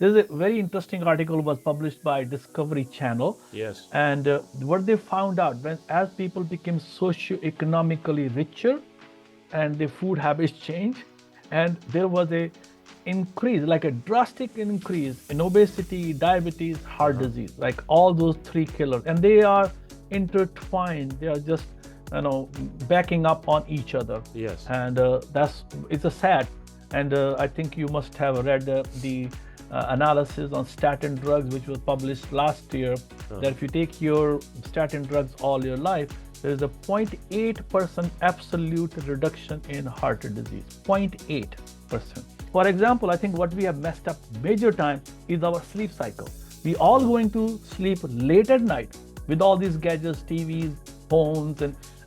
There's a very interesting article was published by Discovery Channel, Yes. and what they found out when as people became socio-economically richer, and the food habits change, and there was a increase, like a drastic increase in obesity, diabetes, heart disease, like all those three killers, and they are intertwined. They are just backing up on each other, Yes. and that's it's a sad. And I think you must have read the analysis on statin drugs, which was published last year. That if you take your statin drugs all your life, there is a 0.8% absolute reduction in heart disease. 0.8%. For example, I think what we have messed up major time is our sleep cycle. We all going to sleep late at night with all these gadgets, TVs, phones,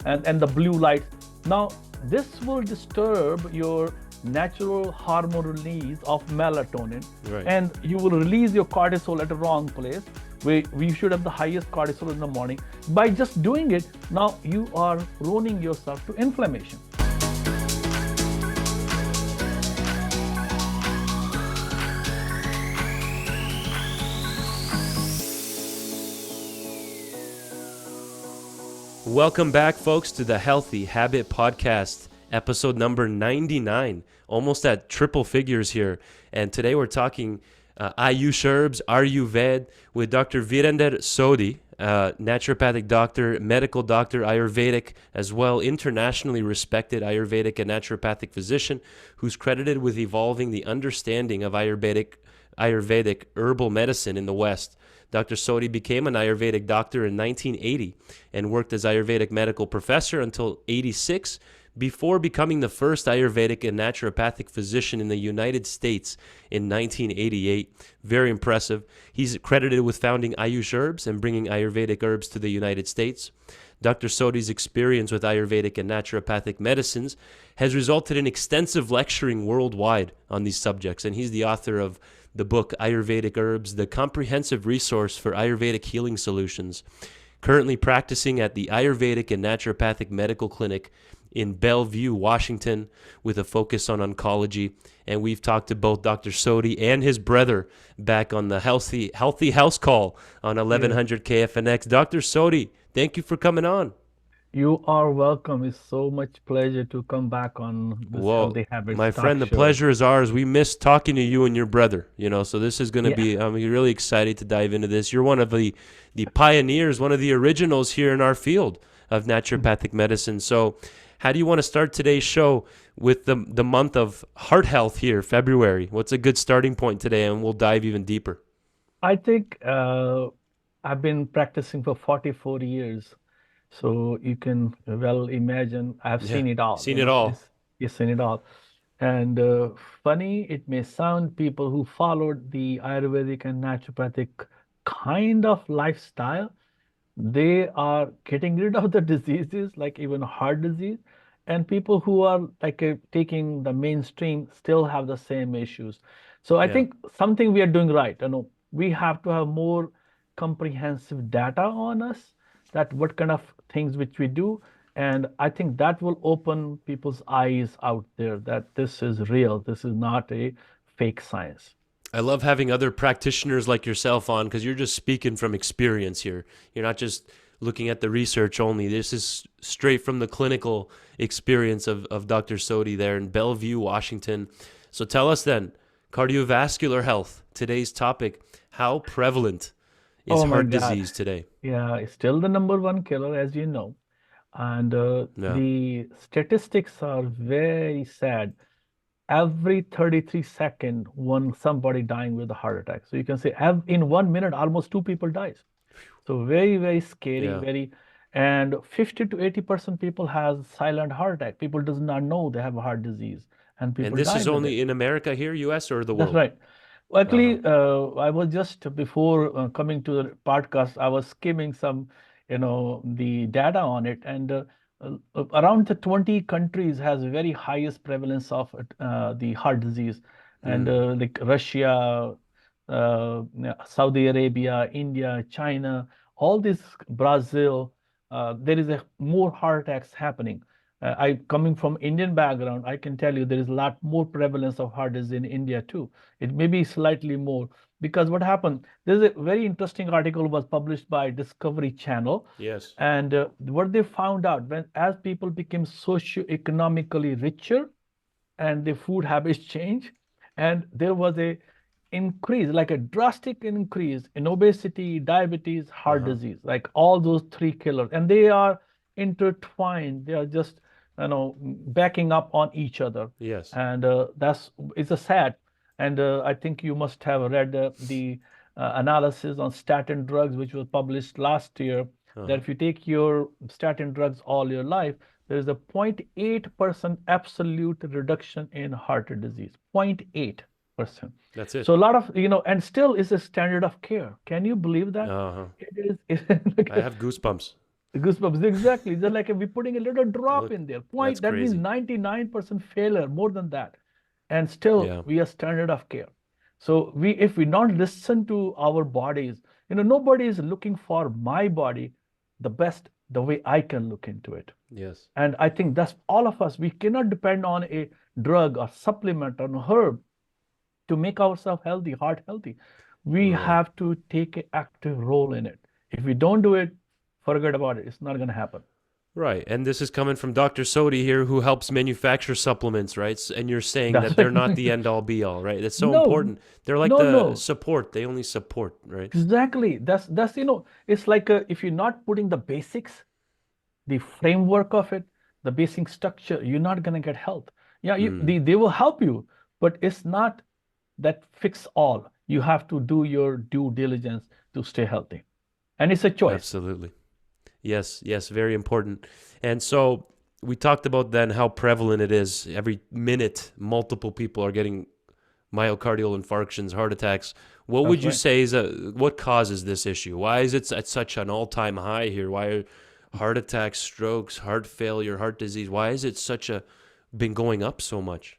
and the blue lights. Now, this will disturb your natural hormone release of melatonin, Right. and you will release your cortisol at the wrong place. We should have the highest cortisol in the morning. By just doing it, now you are ruining yourself to inflammation. Welcome back, folks, to the Healthy Habit Podcast, episode number 99, almost at triple figures here. And today we're talking Ayush Herbs, Ayurveda, with Dr. Virender Sodhi, naturopathic doctor, medical doctor, Ayurvedic, as well, internationally respected Ayurvedic and naturopathic physician, who's credited with evolving the understanding of Ayurvedic herbal medicine in the West. Dr. Sodhi became an Ayurvedic doctor in 1980 and worked as Ayurvedic medical professor until 86, before becoming the first Ayurvedic and naturopathic physician in the United States in 1988. Very impressive. He's credited with founding Ayush Herbs and bringing Ayurvedic herbs to the United States. Dr. Sodhi's experience with Ayurvedic and naturopathic medicines has resulted in extensive lecturing worldwide on these subjects, and he's the author of the book Ayurvedic Herbs, the comprehensive resource for Ayurvedic Healing Solutions. Currently practicing at the Ayurvedic and Naturopathic Medical Clinic in Bellevue, Washington, with a focus on oncology. And we've talked to both Dr. Sodhi and his brother back on the Healthy House Call on 1100 KFNX. Dr. Sodhi, thank you for coming on. You are welcome. It's so much pleasure to come back on this Well, Healthy Habits my talk friend, the show. pleasure is ours. We missed talking to you and your brother, so this is going to Yeah. be, I'm really excited to dive into this. You're one of the pioneers, one of the originals here in our field of naturopathic medicine. So how do you want to start today's show with the month of heart health here, February? What's a good starting point today? And we'll dive even deeper. I think I've been practicing for 44 years. So you can well imagine I've Yeah, seen it all, seen it all. you've seen it all. And funny, it may sound, people who followed the Ayurvedic and naturopathic kind of lifestyle, they are getting rid of the diseases, like even heart disease. And people who are like taking the mainstream still have the same issues. So I Yeah. think something we are doing right. We have to have more comprehensive data on us, that what kind of things which we do. And I think that will open people's eyes out there that this is real. This is not a fake science. I love having other practitioners like yourself on, because you're just speaking from experience here. You're not just looking at the research only. This is straight from the clinical experience of Dr. Sodhi there in Bellevue, Washington. So tell us then, cardiovascular health, today's topic. How prevalent is Oh my heart God. disease today? Yeah, it's still the number one killer, as you know. And Yeah. the statistics are very sad. Every 33 seconds, one somebody dying with a heart attack. So you can say in 1 minute, almost two people dies. So very, very scary, Yeah. very, and 50 to 80% people has silent heart attack. People does not know they have a heart disease, and And people this die is with it. only in America here, US, or the That's world? right. Well, Uh-huh. actually, I was just before coming to the podcast, I was skimming some, the data on it, and around the 20 countries has very highest prevalence of the heart disease, and Mm. like Russia, Saudi Arabia, India, China, all this, Brazil, there is a more heart attacks happening. I coming from Indian background, I can tell you there is a lot more prevalence of heart disease in India too. It may be slightly more because what happened? There's a very interesting article was published by Discovery Channel, Yes. and what they found out when as people became socio-economically richer, and the food habits change, and there was a increase, like a drastic increase in obesity, diabetes, heart Uh-huh. disease, like all those three killers, and they are intertwined. They are just backing up on each other, Yes. and that's it's a sad. And I think you must have read the analysis on statin drugs, which was published last year. That Uh-huh. if you take your statin drugs all your life, there is a 0.8% absolute reduction in heart disease. 0.8%. That's it. So a lot of, and still is a standard of care. Can you believe that? Uh-huh. It is like I have goosebumps. goosebumps. Exactly. Just like we're putting a little drop Look, in there. that's Point, that means crazy. 99% failure, more than that. And still Yeah. we are standard of care. So if we not listen to our bodies, nobody is looking for my body the best the way I can look into it. Yes. And I think that's all of us. We cannot depend on a drug or supplement or herb to make ourselves healthy, heart healthy. We Right. have to take an active role in it. If we don't do it, forget about it. It's not going to happen. Right. And this is coming from Dr. Sodhi here, who helps manufacture supplements, right? And you're saying That's that they're not right. the end all be all, right? That's so No, important. They're like no, the no. support. They only support, right? Exactly. That's it's like if you're not putting the basics, the framework of it, the basic structure, you're not going to get health. Yeah, Mm. they will help you, but it's not that fix all. You have to do your due diligence to stay healthy. And it's a choice. Absolutely. Yes, yes, very important. And so we talked about then how prevalent it is. Every minute, multiple people are getting myocardial infarctions, heart attacks. What That's would you right. say is what causes this issue? Why is it at such an all-time high here? Why are heart attacks, strokes, heart failure, heart disease? Why is it such a been going up so much?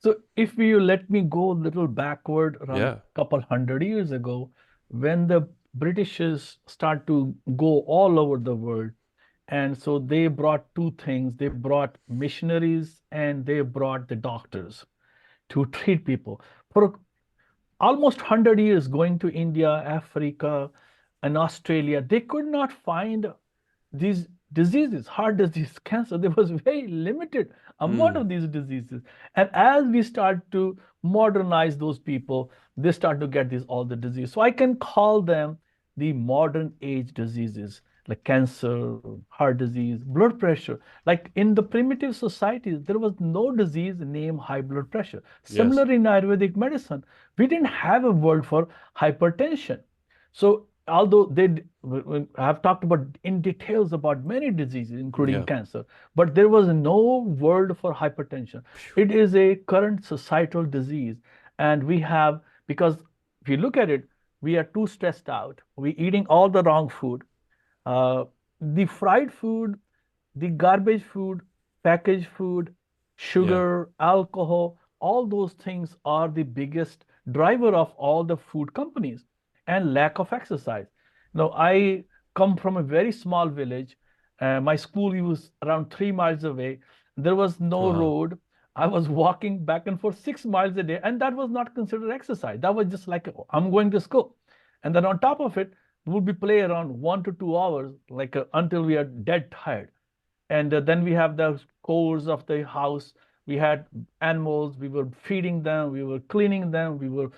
So if you let me go a little backward around Yeah. couple hundred years ago, when the Britishers start to go all over the world, and so they brought two things. They brought missionaries and they brought the doctors to treat people. For almost 100 years, going to India, Africa, and Australia, they could not find these diseases, heart disease, cancer. There was very limited amount Mm. of these diseases. And as we start to modernize those people, they start to get these all the diseases. So I can call them the modern age diseases like cancer, heart disease, blood pressure. Like in the primitive societies, there was no disease named high blood pressure. Yes. Similar in Ayurvedic medicine, we didn't have a word for hypertension. So although they have talked about in details about many diseases, including Yeah. cancer, but there was no word for hypertension. It is a current societal disease, and we have because if you look at it, we are too stressed out. We're eating all the wrong food. Uh, the fried food, the garbage food, packaged food, Yeah. sugar, alcohol, all those things are the biggest driver of all the food companies and lack of exercise. Now, I come from a very small village. My school was around 3 miles away. There was no Wow. road. I was walking back and forth 6 miles a day, and that was not considered exercise. That was just like I'm going to school. And then on top of it, we'll be play around 1 to 2 hours, like until we are dead tired. And then we have the chores of the house. We had animals. We were feeding them. We were cleaning them. We were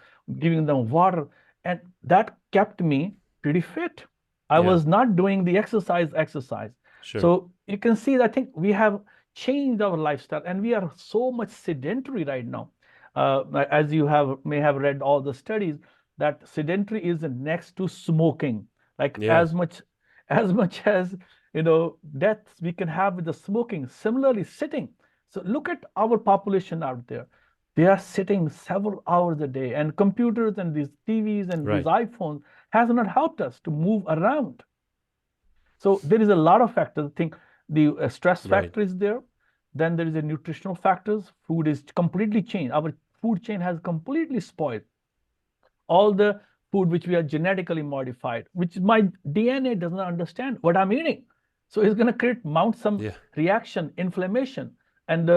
giving them water, and that kept me pretty fit. I Yeah. was not doing the exercise. Sure. So you can see, I think we have changed our lifestyle, and we are so much sedentary right now. As you may have read all the studies, that sedentary is next to smoking. Like Yes. as much as deaths we can have with the smoking. Similarly, sitting. So look at our population out there. They are sitting several hours a day, and computers and these TVs and these Right. iPhones has not helped us to move around. So there is a lot of factors. I think the stress Right. factor is there. Then there is a nutritional factors. Food is completely changed. Our food chain has completely spoiled. All the food which we are genetically modified, which my DNA does not understand what I'm eating. So it's going to mount some reaction, inflammation. And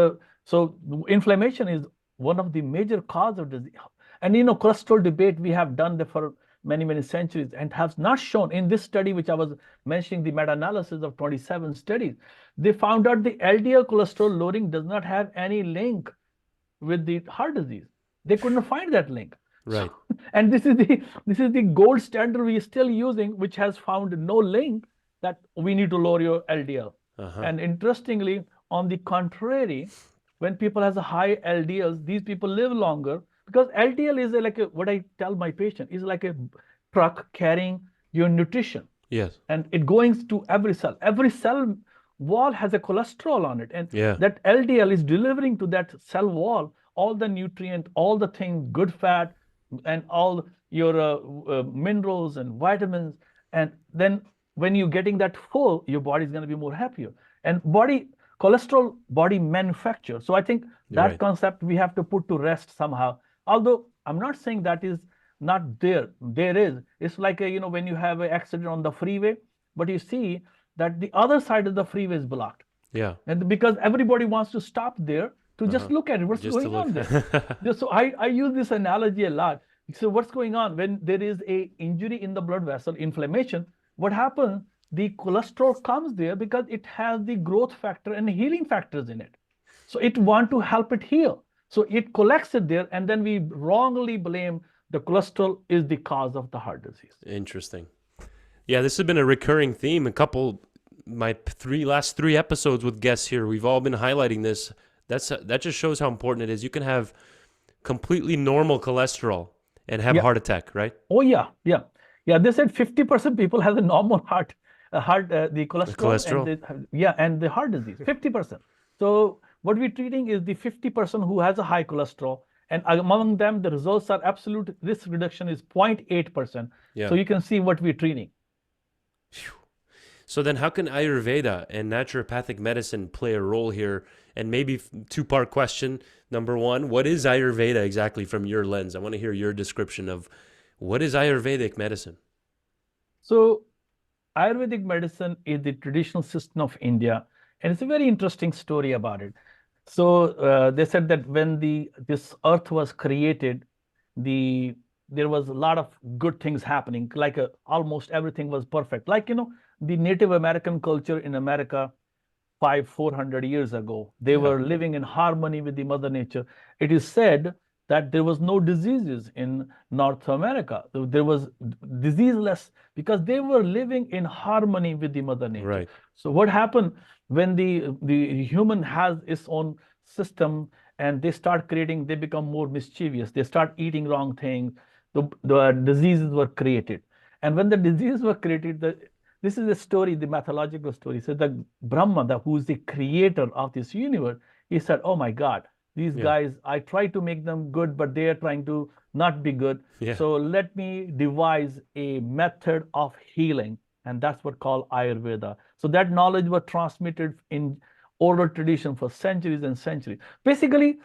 so inflammation is one of the major cause of disease. And cholesterol debate we have done for many, many centuries and has not shown in this study, which I was mentioning, the meta-analysis of 27 studies, they found out the LDL cholesterol lowering does not have any link with the heart disease. They couldn't find that link. Right. So, and this is the gold standard we are still using, which has found no link that we need to lower your LDL. And interestingly, on the contrary, when people has a high LDLs, these people live longer, because LDL is like what I tell my patient is like a truck carrying your nutrition. Yes. And it going to every cell. Every cell wall has a cholesterol on it, and that LDL is delivering to that cell wall all the nutrient, all the things, good fat, and all your minerals and vitamins. And then when you're getting that full, your body is going to be more happier. And cholesterol body manufacture. So I think that concept we have to put to rest somehow. Although I'm not saying that is not there. There is. It's like when you have an accident on the freeway, but you see that the other side of the freeway is blocked. Yeah. And because everybody wants to stop there to just look at it, what's going on there. So I use this analogy a lot. So what's going on when there is a injury in the blood vessel, inflammation? What happens? The cholesterol comes there because it has the growth factor and healing factors in it. So it want to help it heal. So it collects it there, and then we wrongly blame the cholesterol is the cause of the heart disease. Interesting. Yeah, this has been a recurring theme. My last three episodes with guests here, we've all been highlighting this. That just shows how important it is. You can have completely normal cholesterol and have a heart attack, right? Oh yeah. They said 50% people have a normal the cholesterol. And the heart disease. 50%. So what we're treating is the 50% who has a high cholesterol, and among them the results are absolute risk reduction is 0.8%. So you can see what we're treating. So then how can Ayurveda and naturopathic medicine play a role here? And maybe two-part question. Number one, what is Ayurveda exactly from your lens? I want to hear your description of what is Ayurvedic medicine. So Ayurvedic medicine is the traditional system of India, and it's a very interesting story about it. So they said that when this earth was created, there was a lot of good things happening, like almost everything was perfect. Like, the Native American culture in America 400 years ago, they were living in harmony with the Mother Nature. It is said that there was no diseases in North America. There was diseaseless because they were living in harmony with the Mother Nature. Right. So what happened when the human has its own system and they become more mischievous. They start eating wrong things. The diseases were created. And when the diseases were created, this is a story, the mythological story. So the Brahma, who's the creator of this universe, he said, oh my God, these guys, I try to make them good, but they are trying to not be good. So let me devise a method of healing. And that's what called Ayurveda. So that knowledge was transmitted in oral tradition for centuries and centuries. Basically,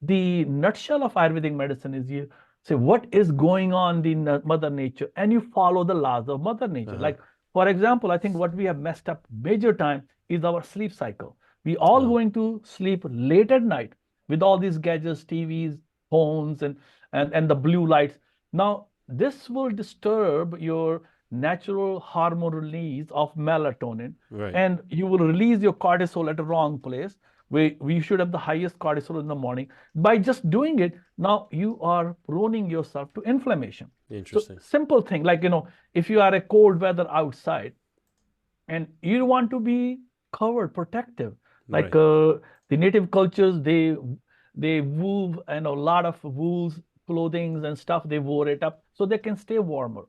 the nutshell of Ayurvedic medicine is you say what is going on in Mother Nature, and you follow the laws of Mother Nature. Like, for example, I think what we have messed up major time is our sleep cycle. We all going to sleep late at night with all these gadgets, TVs, phones, and the blue lights. Now, this will disturb your natural hormone release of melatonin, and you will release your cortisol at the wrong place. We should have the highest cortisol in the morning. By just doing it, now you are proning yourself to inflammation. Interesting. So, simple thing, like, if you are a cold weather outside and you want to be covered, protective, like the native cultures, they wove a lot of wools, clothing and stuff, they wore it up so they can stay warmer.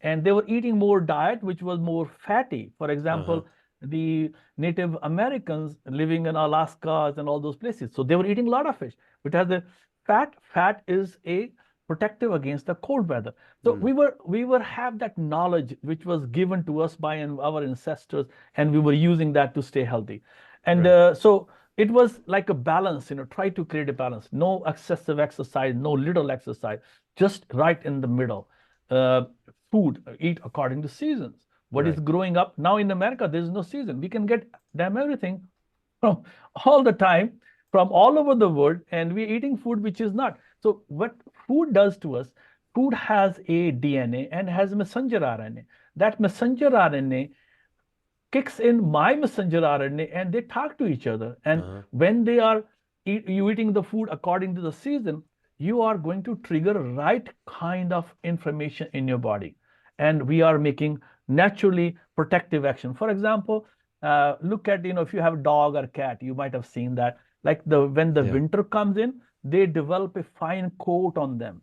And they were eating more diet, which was more fatty. For example, the Native Americans living in Alaska and all those places. So they were eating a lot of fish, which has a fat. Fat is a protective against the cold weather. So we were have that knowledge which was given to us by our ancestors, and we were using that to stay healthy. And so it was like a balance, try to create a balance. No excessive exercise, no little exercise, just right in the middle. Food, eat according to seasons. what is Right. growing up. Now in America, there's no season. We can get damn everything from all the time, from all over the world, and we're eating food which is not. So what food does to us, food has a DNA and has messenger RNA. That messenger RNA kicks in my messenger RNA and they talk to each other. And Uh-huh. when they are you eating the food according to the season, you are going to trigger right kind of information in your body. And we are making naturally protective action. For example, look at, if you have a dog or cat, you might have seen that. Like when the Yeah. winter comes in, they develop a fine coat on them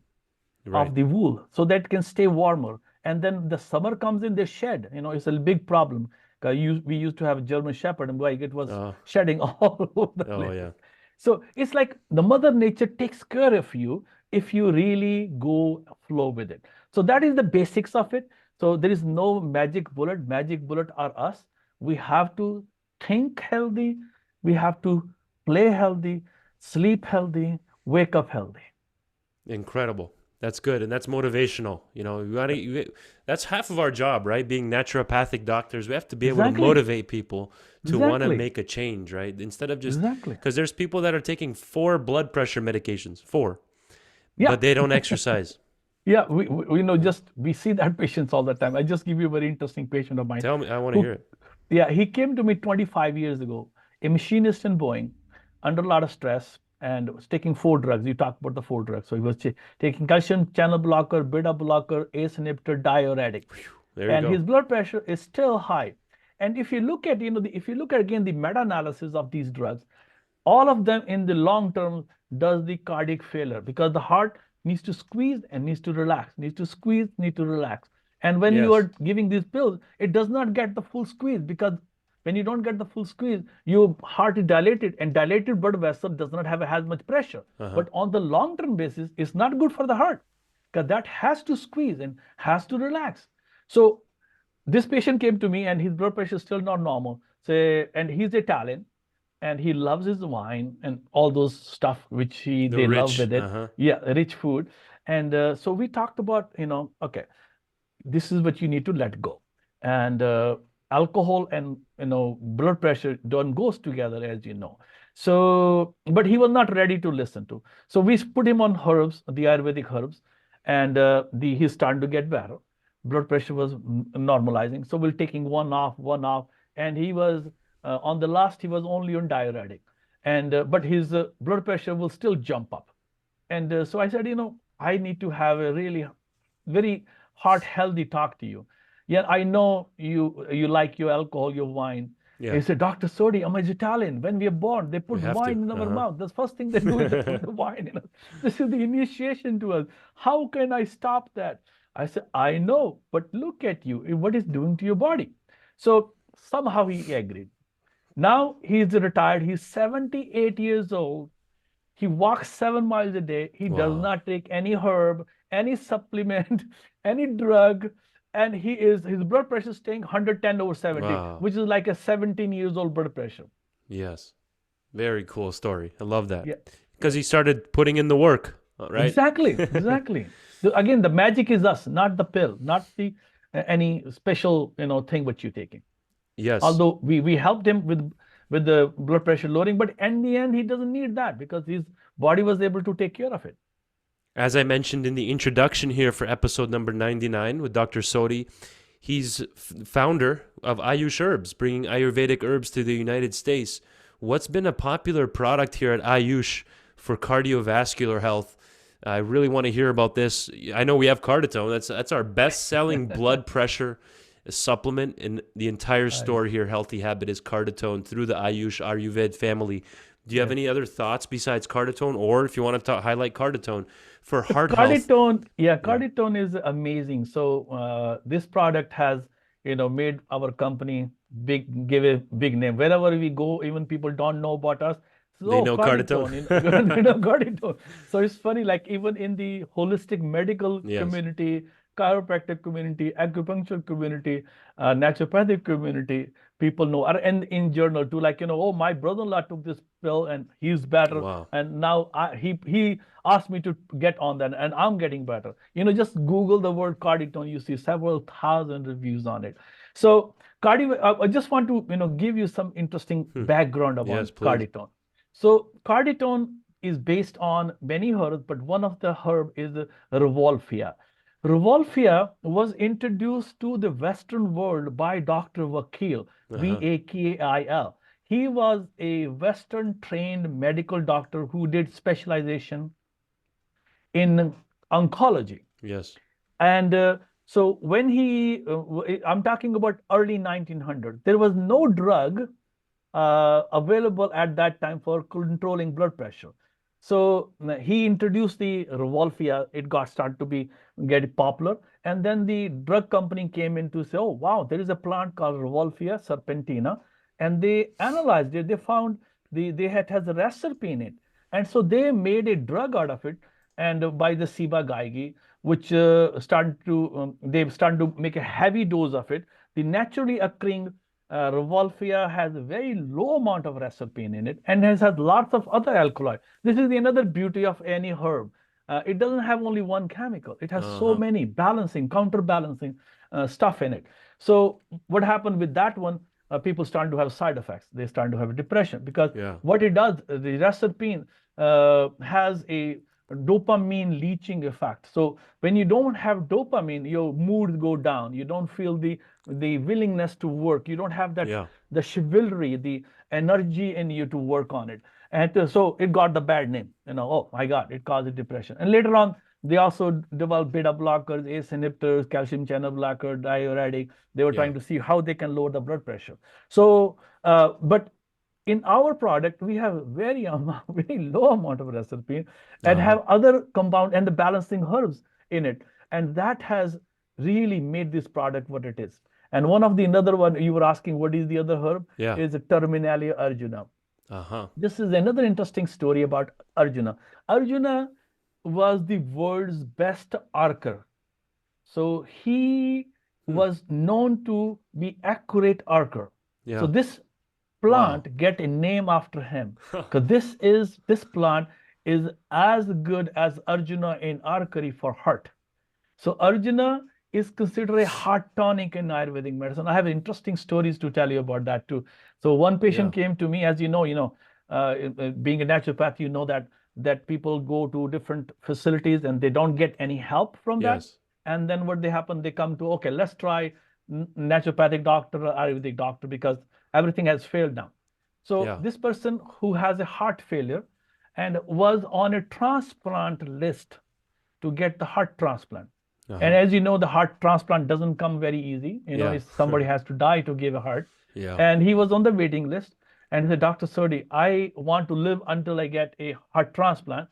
Right. of the wool so that it can stay warmer. And then the summer comes in, they shed. It's a big problem. We used to have a German Shepherd, and like it was Oh. shedding all over the Oh place. yeah. So it's like the Mother Nature takes care of you if you really go flow with it. So that is the basics of it. So there is no magic bullet. Magic bullet are us. We have to think healthy. We have to play healthy, sleep healthy, wake up healthy. Incredible. That's good, and that's motivational. That's half of our job, right? Being naturopathic doctors, we have to be able to Exactly. motivate people to want to Exactly. make a change, right? Instead of just Exactly. because there's people that are taking 4 blood pressure medications, 4, Yeah. but they don't exercise. Yeah. We see that patients all the time. I just give you a very interesting patient of mine Tell me, I want to hear who, it. yeah, he came to me 25 years ago, a machinist in Boeing, under a lot of stress and was taking 4 drugs. You talked about the 4 drugs. So he was taking calcium channel blocker, beta blocker, ACE inhibitor, diuretic, There you and his go. blood pressure is still high. And if you look at, if you look at again the meta-analysis of these drugs, all of them in the long term does the cardiac failure because the heart needs to squeeze and needs to relax, needs to squeeze, needs to relax. And when you Yes. are giving these pills, it does not get the full squeeze because when you don't get the full squeeze, your heart is dilated and dilated blood vessel does not have as much pressure. Uh-huh. But on the long term basis, it's not good for the heart because that has to squeeze and has to relax. So this patient came to me and his blood pressure is still not normal. And he's Italian and he loves his wine and all those stuff which The they love rich. with it. Uh-huh. Yeah, rich food. And so we talked about, okay, this is what you need to let go. And alcohol and blood pressure don't goes together, as you know. So, but he was not ready to listen to. So we put him on herbs, the Ayurvedic herbs, and he's starting to get better. Blood pressure was normalizing. So we're taking one off, and he was on the last. He was only on diuretic, and but his blood pressure will still jump up. And so I said, I need to have a really very heart healthy talk to you. Yeah, I know you like your alcohol, your wine. Yeah. He said, Dr. Sodhi, I'm Italian. When we are born, they put We have wine to. in our Uh-huh. mouth. The first thing they do is they put the wine in us. This is the initiation to us. How can I stop that? I said, I know, but look at you, what it's doing to your body. So somehow he agreed. Now he's retired. He's 78 years old. He walks 7 miles a day. He does Wow. not take any herb, any supplement, any drug, and his blood pressure is staying 110 over 70, Wow. which is like a 17 years old blood pressure. Yes. Very cool story. I love that. Yeah, Because he started putting in the work, right? exactly, exactly. Again, the magic is us, not the pill, not the any special thing what you're taking. Yes. Although we helped him with the blood pressure lowering, but in the end he doesn't need that because his body was able to take care of it. As I mentioned in the introduction here for episode number 99 with Dr. Sodhi, he's founder of Ayush Herbs, bringing Ayurvedic herbs to the United States. What's been a popular product here at Ayush for cardiovascular health? I really want to hear about this. I know we have Carditone. That's our best-selling blood pressure supplement in the entire store here. Healthy Habit is Carditone through the Ayush Ayurved family. Do you have any other thoughts besides Carditone, or if you want to highlight Carditone for heart health? Carditone is amazing. So this product has made our company give a big name. Wherever we go, even people don't know about us. So, They know Carditone. they know Carditone. So it's funny, like even in the holistic medical Yes. community, chiropractic community, acupuncture community, naturopathic community, people know. And in journal too, like oh, my brother-in-law took this pill and he's better. Wow. And now he asked me to get on that, and I'm getting better. Just Google the word Carditone, you see several thousand reviews on it. So I just want to give you some interesting background about Yes, please. carditone. So carditone is based on many herbs, but one of the herb is Revolfia. Revolfia was introduced to the Western world by Dr. Vakil, Vakil. He was a Western trained medical doctor who did specialization in oncology. Yes. And so when I'm talking about early 1900, there was no drug available at that time for controlling blood pressure. So he introduced the Revolfia. It got started to be get popular, and then the drug company came in to say, "Oh wow, there is a plant called Revolfia serpentina," and they analyzed it. They found they has a recipe in it, and so they made a drug out of it. And by the Ciba Geigy, which they've started to make a heavy dose of it. The naturally occurring Revolfia has a very low amount of reserpine in it and has lots of other alkaloids. This is another beauty of any herb. It doesn't have only one chemical. It has so many balancing, counterbalancing stuff in it. So what happened with that one? People start to have side effects. They start to have depression because what it does, the reserpine has a dopamine leaching effect. So when you don't have dopamine, your mood go down. You don't feel the willingness to work. You don't have that the chivalry, the energy in you to work on it. And so it got the bad name. Oh my God, it caused depression. And later on, they also developed beta blockers, ACE inhibitors, calcium channel blocker, diuretic. They were trying to see how they can lower the blood pressure. So, but in our product, we have very low amount of reserpine and have other compound and the balancing herbs in it. And that has really made this product what it is. And one of the another one you were asking, what is the other herb? Is Terminalia arjuna. This is another interesting story about Arjuna. Arjuna was the world's best archer. So he was known to be accurate archer. So this plant get a name after him because this plant is as good as Arjuna in archery for heart. So Arjuna is considered a heart tonic in Ayurvedic medicine. I have interesting stories to tell you about that too. So one patient came to me, as you know, being a naturopath, you know that people go to different facilities and they don't get any help from that. And then what they happen, they come to, okay, let's try naturopathic doctor or Ayurvedic doctor because everything has failed now. So this person who has a heart failure and was on a transplant list to get the heart transplant. And as you know, the heart transplant doesn't come very easy. Somebody has to die to give a heart. And he was on the waiting list. And he said, Dr. Sodhi, I want to live until I get a heart transplant.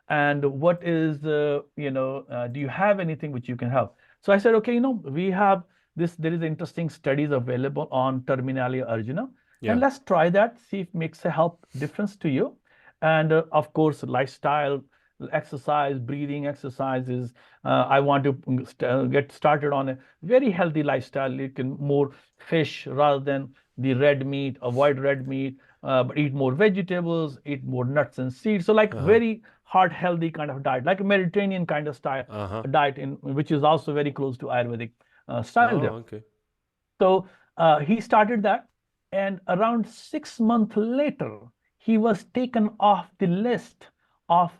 And what is, do you have anything which you can help? So I said, okay, we have this, there is interesting studies available on Terminalia arjuna. And let's try that, see if it makes a help difference to you. And of course, lifestyle, exercise, breathing exercises. I want to get started on a very healthy lifestyle. You can more fish rather than the red meat, avoid red meat, but eat more vegetables, eat more nuts and seeds. So like very heart healthy kind of diet, like a Mediterranean kind of style diet, which is also very close to Ayurvedic style there. So he started that, and around 6 months later, he was taken off the list of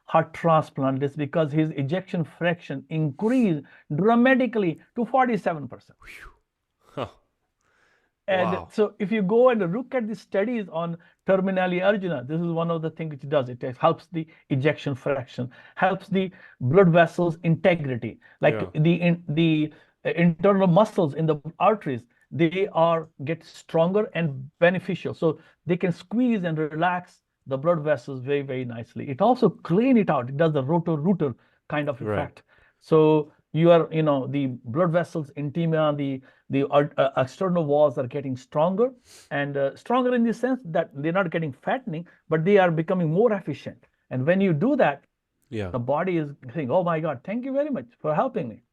heart transplant list because his ejection fraction increased dramatically to 47%. And so if you go and look at the studies on Terminalia arjuna, this is one of the things which it does. It helps the ejection fraction, helps the blood vessels integrity, like the internal muscles in the arteries, they get stronger and beneficial. So they can squeeze and relax the blood vessels very, very nicely. It also clean it out. It does the rotor-rooter kind of effect. So you are, the blood vessels, intima, the external walls are getting stronger, and stronger in the sense that they're not getting fattening, but they are becoming more efficient. And when you do that, the body is saying, oh my God, thank you very much for helping me.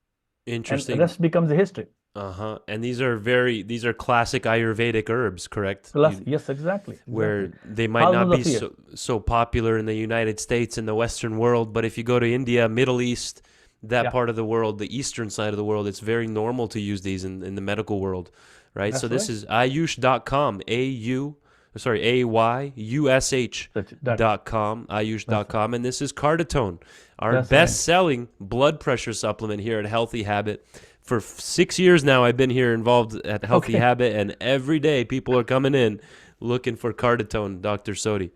Interesting. And the rest becomes a history. And these are classic Ayurvedic herbs, correct? Yes, exactly. Where they might not be so popular in the United States and the Western world, but if you go to India, Middle East, that Yeah, part of the world, the eastern side of the world, it's very normal to use these in the medical world, right? So that's this right. is ayush.com, ayush That dot com, that's ayush.com, and this is Carditone, our that's right. best-selling blood pressure supplement here at Healthy Habit. For 6 years now, I've been here involved at Healthy Okay. Habit, and every day people are coming in looking for Carditone, Dr. Sodhi.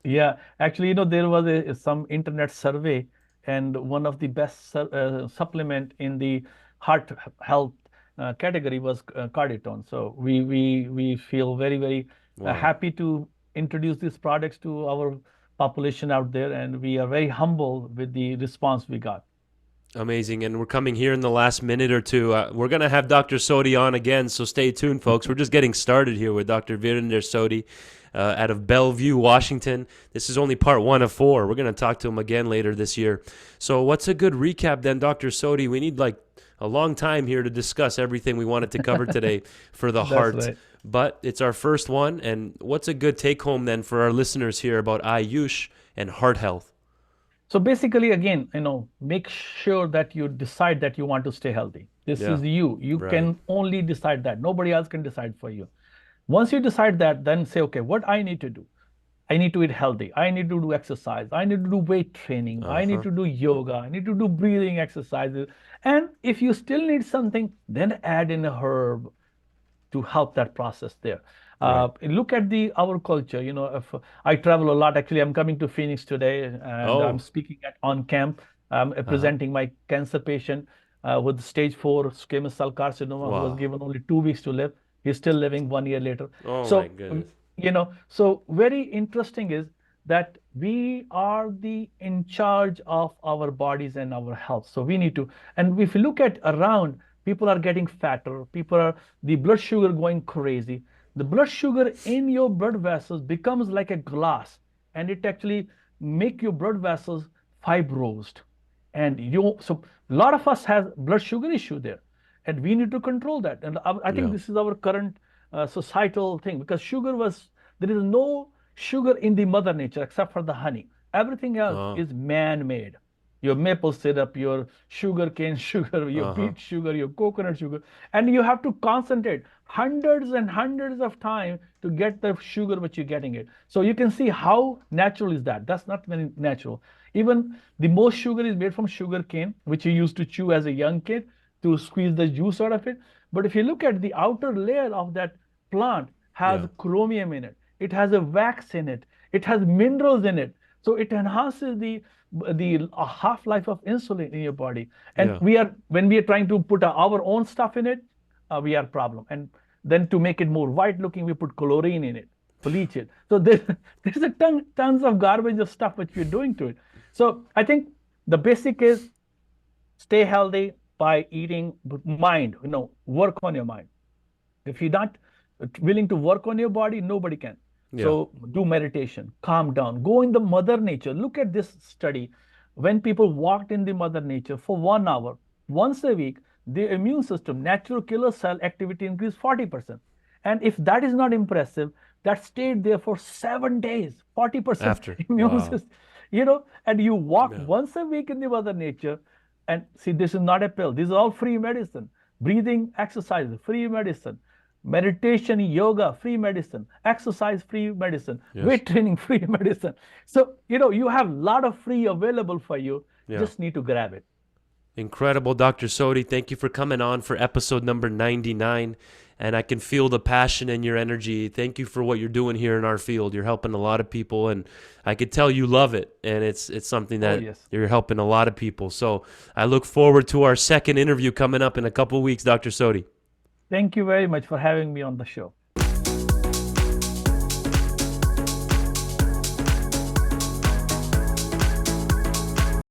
Yeah, actually, there was some internet survey, and one of the best supplement in the heart health category was Carditone. So we feel very, very Wow. happy to introduce these products to our population out there, and we are very humble with the response we got. Amazing. And we're coming here in the last minute or two. We're going to have Dr. Sodhi on again, so stay tuned, folks. We're just getting started here with Dr. Virender Sodhi out of Bellevue, Washington. This is only part 1 of 4. We're going to talk to him again later this year. So what's a good recap then, Dr. Sodhi? We need like a long time here to discuss everything we wanted to cover today for the That's heart. right. But it's our first one. And what's a good take home then for our listeners here about Ayush and heart health? So basically, again, make sure that you decide that you want to stay healthy. This Yeah, is you. You right. can only decide that. Nobody else can decide for you. Once you decide that, then say, okay, what I need to do? I need to eat healthy. I need to do exercise. I need to do weight training. I need Uh-huh. to do yoga. I need to do breathing exercises. And if you still need something, then add in a herb to help that process there. Right. Look at the our culture. If I travel a lot, actually, I'm coming to Phoenix today, and I'm Oh, speaking at on camp. I'm uh-huh. presenting my cancer patient with stage 4 squamous cell carcinoma who was Wow. given only 2 weeks to live. He's still living 1 year later. Oh my So, goodness. so very interesting is that we are the in charge of our bodies and our health. So we need to, and if you look at around, people are getting fatter. People are the blood sugar going crazy. The blood sugar in your blood vessels becomes like a glass, and it actually make your blood vessels fibrosed. And so a lot of us has blood sugar issue there, and we need to control that. And I think Yeah. this is our current societal thing, because there is no sugar in the mother nature except for the honey. Everything else Oh. is man-made. Your maple syrup, your sugar cane sugar, your Uh-huh. beet sugar, your coconut sugar, and you have to concentrate hundreds and hundreds of time to get the sugar which you're getting it. So you can see how natural is that. That's not very natural. Even the most sugar is made from sugar cane, which you used to chew as a young kid to squeeze the juice out of it. But if you look at the outer layer of that plant, has Yeah. chromium in it. It has a wax in it. It has minerals in it. So it enhances the half life of insulin in your body. And Yeah. when we are trying to put our own stuff in it, we are problem. And then to make it more white looking, we put chlorine in it, bleach it. So there's a tons of garbage of stuff which we're doing to it. So I think the basic is stay healthy by eating mind, work on your mind. If you're not willing to work on your body, nobody can. Yeah. So do meditation, calm down, go in the mother nature. Look at this study. When people walked in the mother nature for 1 hour, once a week, the immune system, natural killer cell activity increased 40%. And if that is not impressive, that stayed there for 7 days, 40% After. immune Wow. system, and you walk Yeah. once a week in the mother nature. And see, this is not a pill. These are all free medicine. Breathing exercise, free medicine. Meditation, yoga, free medicine. Exercise, free medicine. Yes. Weight training, free medicine. So, you have a lot of free available for you. Yeah. Just need to grab it. Incredible, Dr. Sodhi. Thank you for coming on for episode number 99. And I can feel the passion and your energy. Thank you for what you're doing here in our field. You're helping a lot of people, and I could tell you love it. And it's something Oh, that yes. you're helping a lot of people. So I look forward to our second interview coming up in a couple of weeks, Dr. Sodhi. Thank you very much for having me on the show.